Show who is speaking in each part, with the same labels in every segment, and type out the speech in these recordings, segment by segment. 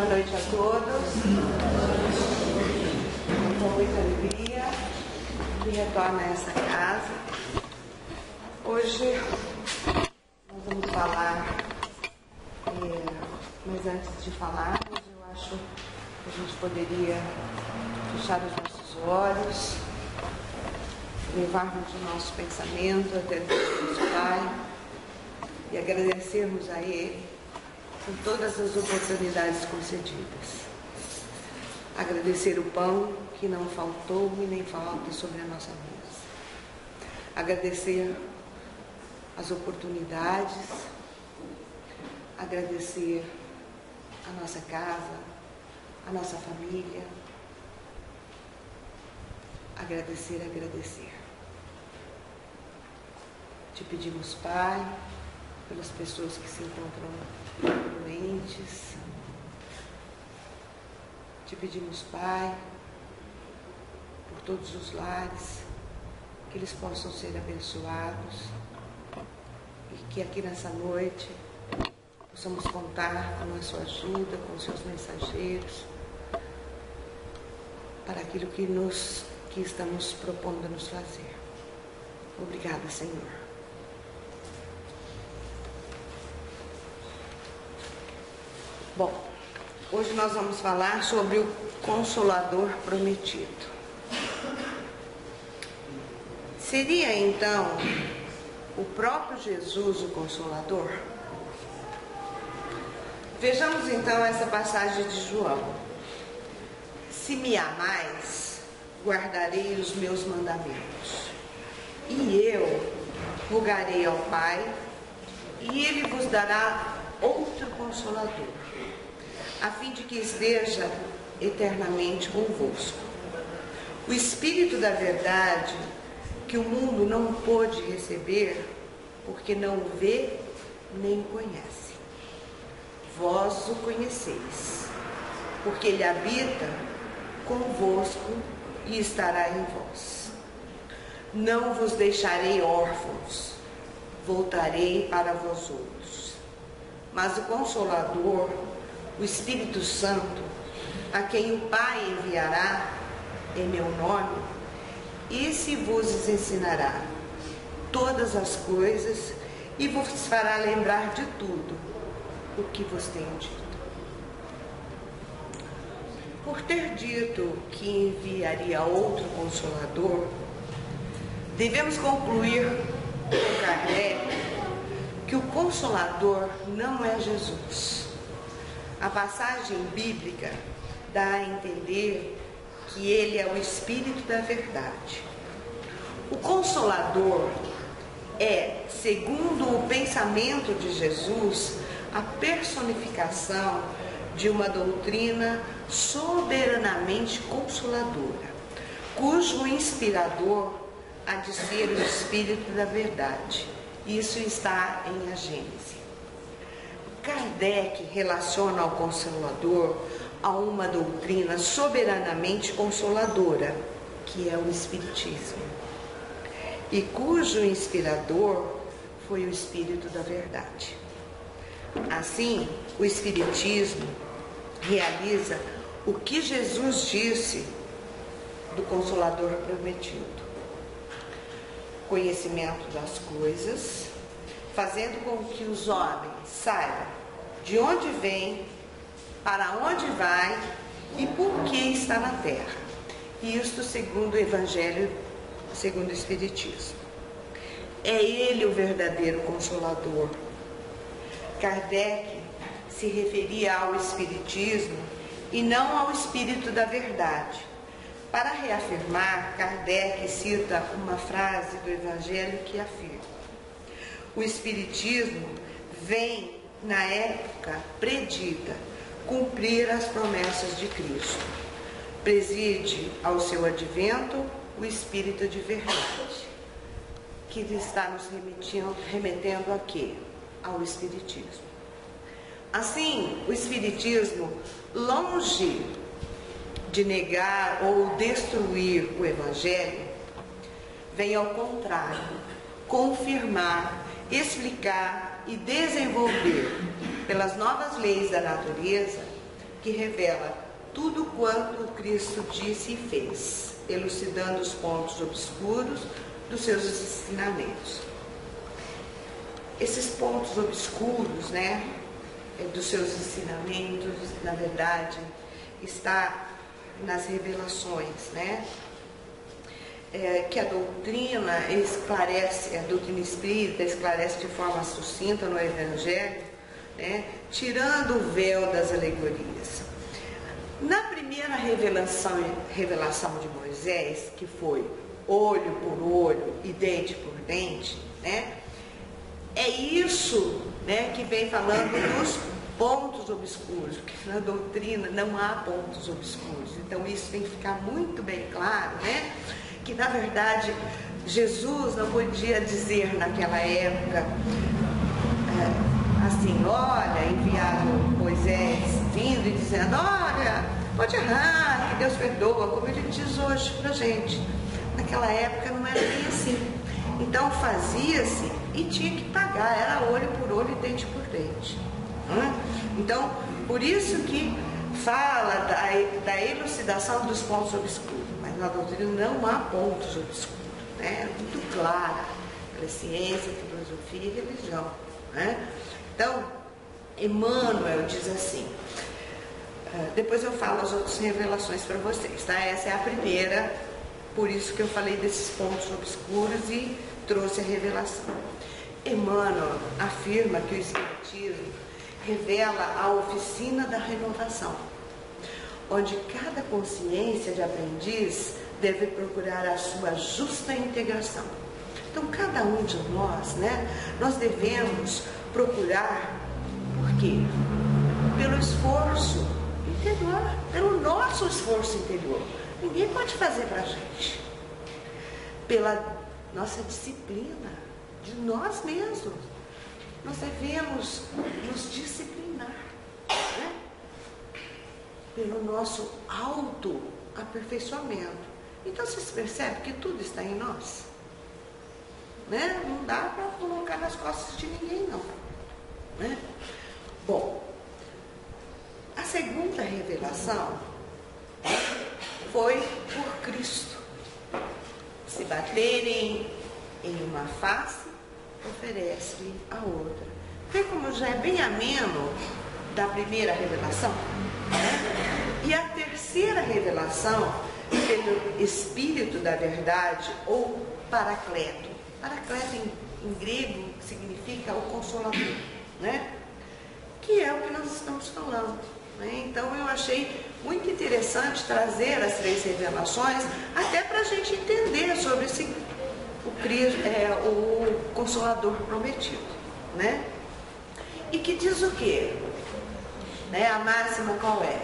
Speaker 1: Boa noite a todos. Com muita alegria que retorno a essa casa. Hoje nós vamos falar, mas antes de falarmos, eu acho que a gente poderia fechar os nossos olhos, levarmos o nosso pensamento até Deus Pai e agradecermos a Ele por todas as oportunidades concedidas. Agradecer o pão que não faltou e nem falta sobre a nossa mesa. Agradecer as oportunidades, agradecer a nossa casa, a nossa família. Agradecer. Te pedimos, Pai, pelas pessoas que se encontram doentes. Te pedimos, Pai, por todos os lares, que eles possam ser abençoados e que aqui nessa noite possamos contar com a sua ajuda, com os seus mensageiros, para aquilo que estamos propondo a nos fazer. Obrigada, Senhor. Bom, hoje nós vamos falar sobre o Consolador Prometido. Seria então o próprio Jesus o Consolador? Vejamos então essa passagem de João. Se me amais, guardarei os meus mandamentos, e eu rogarei ao Pai, e Ele vos dará outro Consolador, a fim de que esteja eternamente convosco. O Espírito da verdade, que o mundo não pôde receber, porque não o vê nem o conhece. Vós o conheceis, porque ele habita convosco e estará em vós. Não vos deixarei órfãos, voltarei para vós outros. Mas o Consolador, o Espírito Santo, a quem o Pai enviará em meu nome, esse vos ensinará todas as coisas e vos fará lembrar de tudo o que vos tenho dito. Por ter dito que enviaria outro Consolador, devemos concluir com Kardec que o Consolador não é Jesus. A passagem bíblica dá a entender que ele é o Espírito da verdade. O Consolador é, segundo o pensamento de Jesus, a personificação de uma doutrina soberanamente consoladora, cujo inspirador há de ser o Espírito da verdade. Isso está em A Gênese. Kardec relaciona ao Consolador a uma doutrina soberanamente consoladora, que é o Espiritismo, e cujo inspirador foi o Espírito da verdade. Assim, o Espiritismo realiza o que Jesus disse do Consolador prometido: conhecimento das coisas, fazendo com que os homens saibam de onde vem, para onde vai e por que está na terra. Isto segundo o Evangelho, segundo o Espiritismo. É ele o verdadeiro Consolador. Kardec se referia ao Espiritismo e não ao Espírito da verdade. Para reafirmar, Kardec cita uma frase do Evangelho que afirma: o Espiritismo vem, na época predita, cumprir as promessas de Cristo. Preside ao seu advento o Espírito de verdade, que está nos remetendo a quê? Ao Espiritismo. Assim, o Espiritismo, longe de negar ou destruir o Evangelho, vem ao contrário, confirmar, explicar e desenvolver, pelas novas leis da natureza, que revela tudo quanto Cristo disse e fez, elucidando os pontos obscuros dos seus ensinamentos. Esses pontos obscuros, né, dos seus ensinamentos, na verdade, está nas revelações, né? Que a doutrina esclarece, a doutrina espírita esclarece de forma sucinta no Evangelho, né? Tirando o véu das alegorias. Na primeira revelação de Moisés, que foi olho por olho e dente por dente, né? É isso, né, que vem falando dos pontos obscuros, porque na doutrina não há pontos obscuros. Então isso tem que ficar muito bem claro, né? Que na verdade Jesus não podia dizer naquela época assim, olha, enviado Moisés vindo e dizendo, olha, pode errar, que Deus perdoa, como ele diz hoje pra gente. Naquela época não era bem assim. Então fazia-se e tinha que pagar, era olho por olho e dente por dente. Então, por isso que fala da elucidação dos pontos obscuros, mas na doutrina não há pontos obscuros, né? É muito clara, para ciência, filosofia e religião, né? Então, Emmanuel diz assim, depois eu falo as outras revelações para vocês, tá? Essa é a primeira, por isso que eu falei desses pontos obscuros e trouxe a revelação. Emmanuel afirma que o Espiritismo revela a oficina da renovação, onde cada consciência de aprendiz deve procurar a sua justa integração. Então, cada um de nós, né, nós devemos procurar, por quê? Pelo esforço interior, pelo nosso esforço interior. Ninguém pode fazer para a gente. Pela nossa disciplina, de nós mesmos. Nós devemos nos disciplinar, né? Pelo nosso autoaperfeiçoamento. Então vocês percebem que tudo está em nós, né? Não dá para colocar nas costas de ninguém, não, né? Bom, a segunda revelação foi por Cristo. Se baterem em uma face, oferece-lhe a outra. Vê como já é bem ameno da primeira revelação, né? E a terceira revelação pelo Espírito da Verdade, ou Paracleto. Paracleto em grego significa o Consolador, né? Que é o que nós estamos falando, né? Então eu achei muito interessante trazer as três revelações, até para a gente entender sobre o Consolador prometido, né? E que diz o quê? Né? A máxima qual é?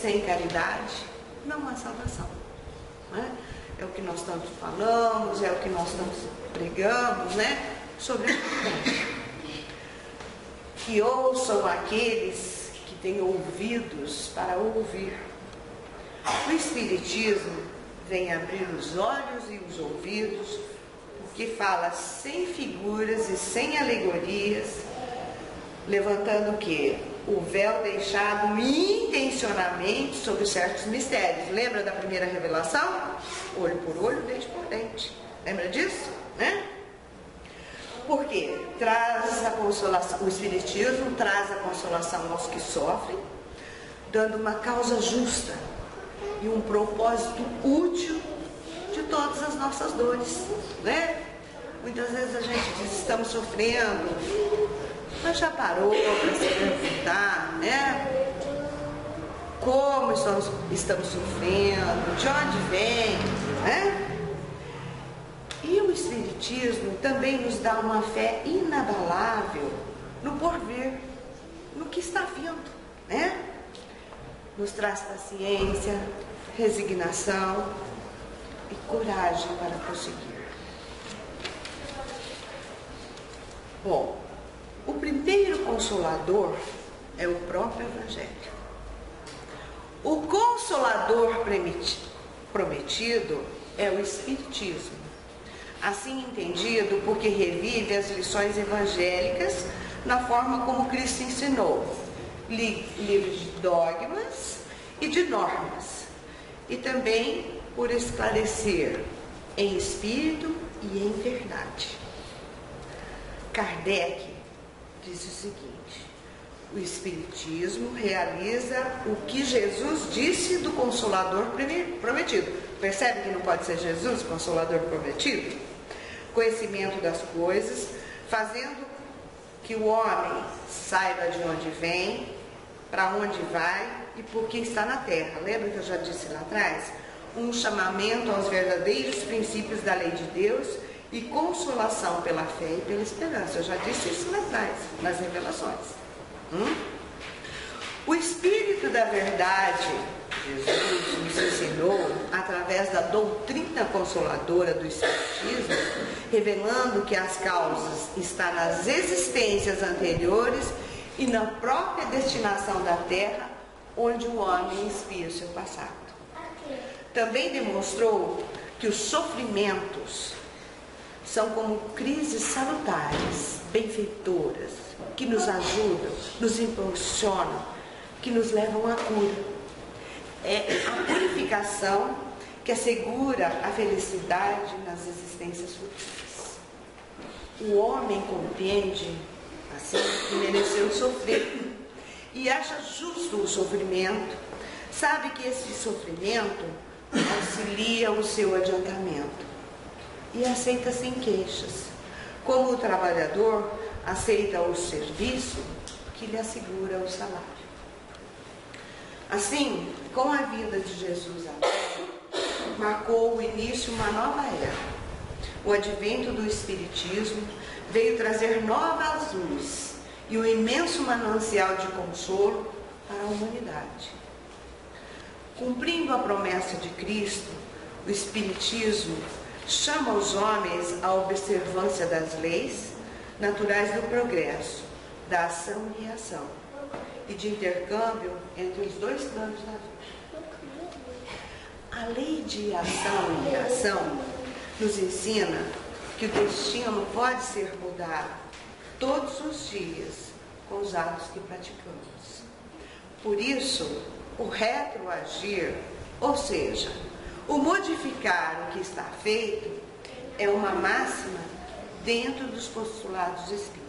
Speaker 1: Sem caridade não há salvação, né? É o que nós tanto falamos, é o que nós tanto pregamos, né? Sobre a caridade. Que ouçam aqueles que têm ouvidos para ouvir. O Espiritismo vem abrir os olhos e os ouvidos, porque fala sem figuras e sem alegorias, levantando o quê? O véu deixado intencionalmente sobre certos mistérios. Lembra da primeira revelação? Olho por olho, dente por dente. Lembra disso? Né? Porque traz a consolação, o Espiritismo traz a consolação aos que sofrem, dando uma causa justa e um propósito útil de todas as nossas dores, né? Muitas vezes a gente diz, estamos sofrendo, mas já parou para se perguntar, né? Como estamos sofrendo, de onde vem, né? E o Espiritismo também nos dá uma fé inabalável no porvir, no que está vindo, né? Nos traz paciência, resignação e coragem para prosseguir. Bom, o primeiro Consolador é o próprio Evangelho. O Consolador prometido é o Espiritismo. Assim entendido porque revive as lições evangélicas na forma como Cristo ensinou, livre de dogmas e de normas, e também por esclarecer em espírito e em verdade. Kardec disse o seguinte: o Espiritismo realiza o que Jesus disse do Consolador prometido. Percebe que não pode ser Jesus o Consolador prometido? Conhecimento das coisas, fazendo que o homem saiba de onde vem, para onde vai e por que está na Terra. Lembra que eu já disse lá atrás? Um chamamento aos verdadeiros princípios da lei de Deus e consolação pela fé e pela esperança. Eu já disse isso lá atrás, nas revelações. O Espírito da Verdade, Jesus nos ensinou através da doutrina consoladora do Espiritismo, revelando que as causas estão nas existências anteriores e na própria destinação da Terra, onde o homem expia o seu passado. Também demonstrou que os sofrimentos são como crises salutares, benfeitoras, que nos ajudam, nos impulsionam, que nos levam à cura. É a purificação que assegura a felicidade nas existências futuras. O homem compreende, assim, que mereceu sofrer e acha justo o sofrimento, sabe que esse sofrimento auxilia o seu adiantamento e aceita sem queixas, como o trabalhador aceita o serviço que lhe assegura o salário. Assim, com a vinda de Jesus à Terra, marcou o início de uma nova era. O advento do Espiritismo veio trazer novas luzes e um imenso manancial de consolo para a humanidade. Cumprindo a promessa de Cristo, o Espiritismo chama os homens à observância das leis naturais do progresso, da ação e reação, e de intercâmbio entre os dois planos da vida. A lei de ação e reação nos ensina que o destino pode ser mudado todos os dias com os atos que praticamos. Por isso, o retroagir, ou seja, o modificar o que está feito, é uma máxima dentro dos postulados espíritas.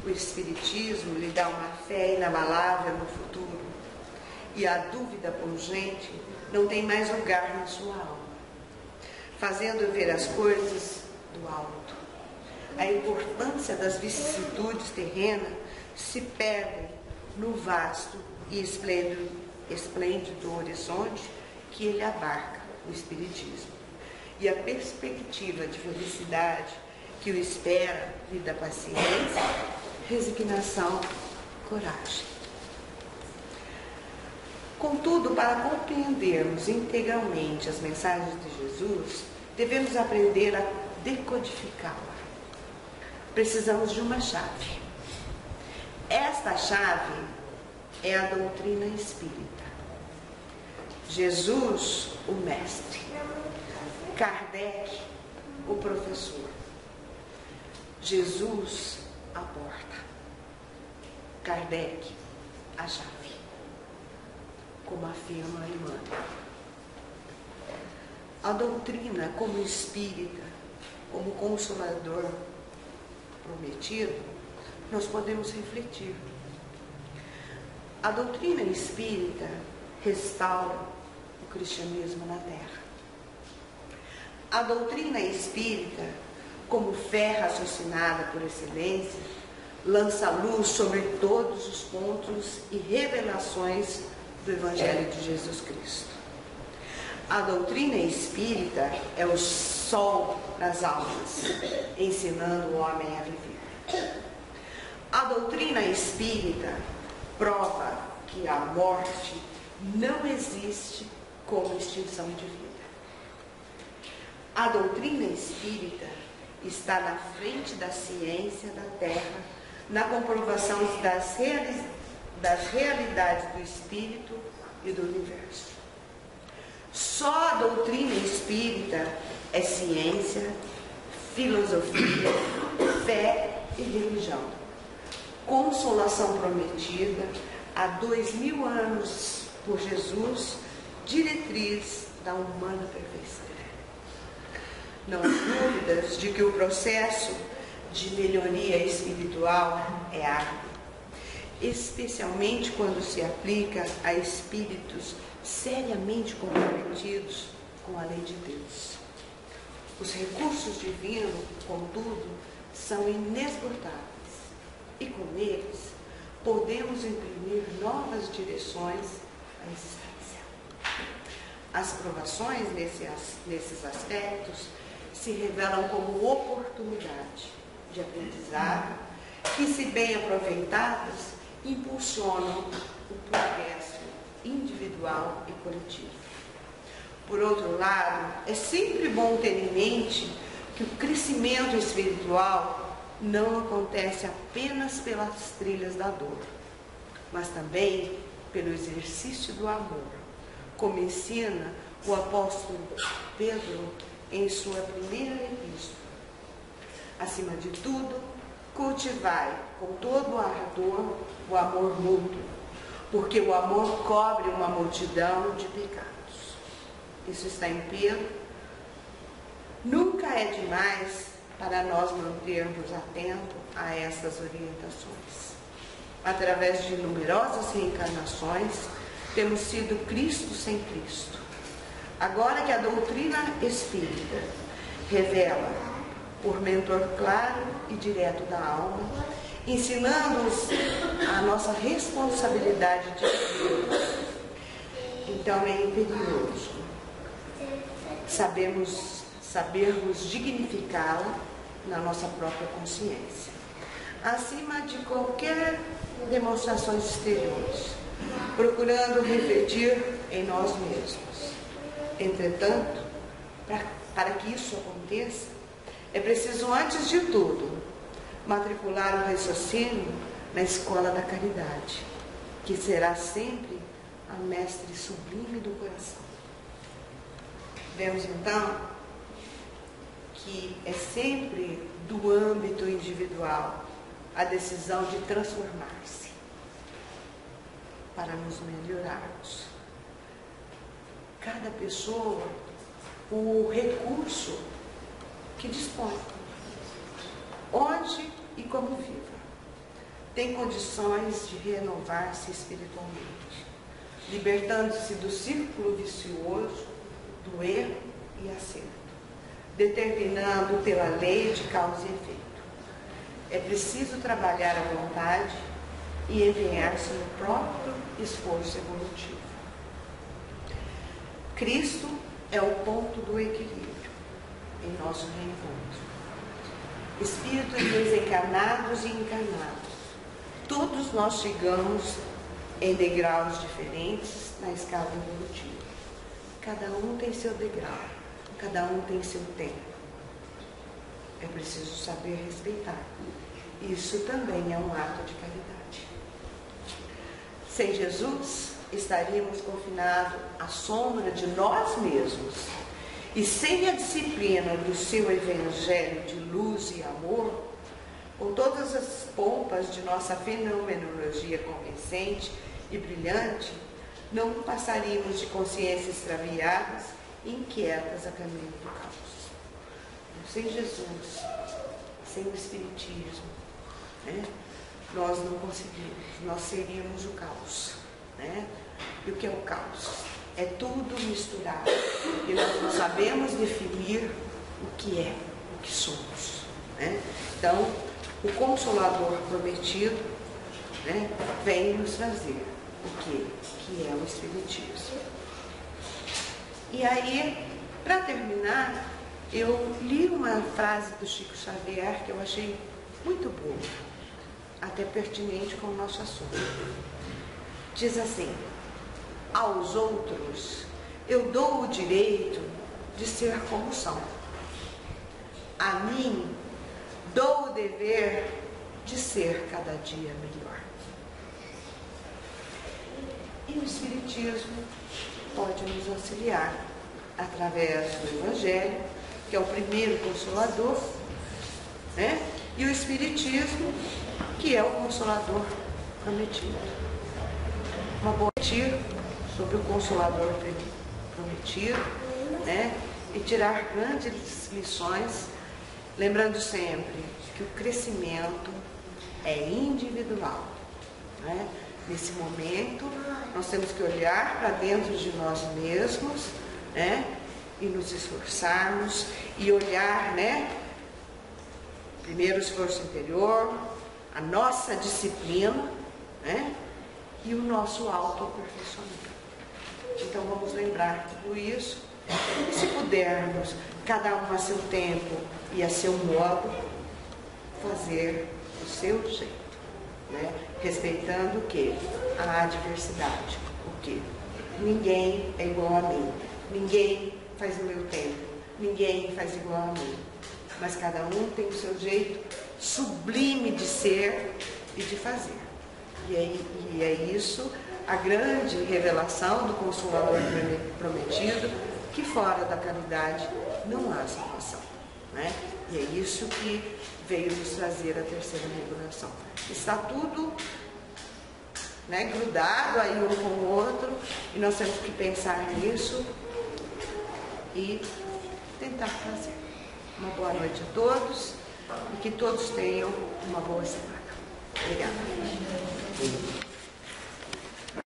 Speaker 1: O Espiritismo lhe dá uma fé inabalável no futuro, e a dúvida pungente não tem mais lugar na sua alma, fazendo ver as coisas do alto. A importância das vicissitudes terrenas se perde no vasto e esplêndido horizonte que ele abarca, o Espiritismo. E a perspectiva de felicidade que o espera lhe dá paciência, resignação, coragem. Contudo, para compreendermos integralmente as mensagens de Jesus, devemos aprender a decodificá-la. Precisamos de uma chave. Esta chave é a doutrina espírita. Jesus, o mestre. Kardec, o professor. Jesus, a porta. Kardec, a chave. Como afirma Emmanuel. A doutrina como espírita, como consolador prometido, nós podemos refletir. A doutrina espírita restaura o cristianismo na Terra. A doutrina espírita, como fé raciocinada por excelência, lança luz sobre todos os pontos e revelações do Evangelho de Jesus Cristo. A doutrina espírita é o sol das almas, ensinando o homem a viver. A doutrina espírita prova que a morte não existe como extinção de vida. A doutrina espírita está na frente da ciência da Terra, na comprovação das realidades do espírito e do universo. Só a doutrina espírita é ciência, filosofia, fé e religião. consolação prometida há 2000 anos por Jesus, diretriz da humana perfeição. Não há dúvidas de que o processo de melhoria espiritual é árduo, especialmente quando se aplica a espíritos seriamente comprometidos com a lei de Deus. Os recursos divinos, contudo, são inesgotáveis e com eles podemos imprimir novas direções à existência. As provações nesses aspectos se revelam como oportunidade de aprendizado que, se bem aproveitadas, impulsionam o progresso individual e coletivo. Por outro lado, é sempre bom ter em mente que o crescimento espiritual não acontece apenas pelas trilhas da dor, mas também pelo exercício do amor, como ensina o apóstolo Pedro em sua primeira epístola. Acima de tudo, cultivai com todo o ardor o amor mútuo, porque o amor cobre uma multidão de pecados. Isso está em Pedro. Nunca é demais para nós mantermos atento a essas orientações. Através de numerosas reencarnações, temos sido Cristo sem Cristo. Agora que a doutrina espírita revela, por mentor claro e direto da alma, ensinando-nos a nossa responsabilidade de Deus, então é imperioso sabermos dignificá-la na nossa própria consciência, acima de qualquer demonstrações exteriores, procurando refletir em nós mesmos. Entretanto, para que isso aconteça, é preciso, antes de tudo, matricular o raciocínio na escola da caridade, que será sempre a mestre sublime do coração. Vemos então que é sempre do âmbito individual a decisão de transformar-se para nos melhorarmos. Cada pessoa, o recurso que dispõe, onde e como viva, tem condições de renovar-se espiritualmente, libertando-se do círculo vicioso do erro e acerto, determinando pela lei de causa e efeito. É preciso trabalhar à vontade e empenhar-se no próprio esforço evolutivo. Cristo é o ponto do equilíbrio em nosso reencontro. Espíritos desencarnados e encarnados, todos nós chegamos em degraus diferentes na escala evolutiva. Cada um tem seu degrau, cada um tem seu tempo. É preciso saber respeitar. Isso também é um ato de caridade. Sem Jesus, estaríamos confinados à sombra de nós mesmos. E sem a disciplina do seu evangelho de luz e amor, com todas as pompas de nossa fenomenologia convincente e brilhante, não passaríamos de consciências extraviadas e inquietas a caminho do caos. Sem Jesus, sem o Espiritismo, nós não conseguimos, nós seríamos o caos. E o que é o caos? É tudo misturado e nós não sabemos definir o que é, o que somos. Então, o Consolador prometido vem nos trazer o que é o Espiritismo. E aí, para terminar, eu li uma frase do Chico Xavier que eu achei muito boa, até pertinente com o nosso assunto. Diz assim: aos outros eu dou o direito de ser como são. A mim dou o dever de ser cada dia melhor. E o Espiritismo pode nos auxiliar através do Evangelho, que é o primeiro consolador, e o Espiritismo que é o Consolador prometido. Uma boa refletir sobre o Consolador prometido, né? E tirar grandes lições, lembrando sempre que o crescimento é individual, né? Nesse momento, nós temos que olhar para dentro de nós mesmos, né? E nos esforçarmos e olhar, né? Primeiro o esforço interior, a nossa disciplina, né? E o nosso autoaperfeiçoamento. Então vamos lembrar tudo isso e, se pudermos, cada um a seu tempo e a seu modo, fazer o seu jeito, né? Respeitando o quê? A adversidade. O quê? Ninguém é igual a mim, ninguém faz o meu tempo, ninguém faz igual a mim, mas cada um tem o seu jeito sublime de ser e de fazer. E é isso a grande revelação do Consolador prometido, que fora da caridade não há salvação, né? E é isso que veio nos trazer a terceira regulação. Está tudo, né, grudado aí um com o outro, e nós temos que pensar nisso e tentar fazer. Uma boa noite a todos e que todos tenham uma boa semana. Obrigada.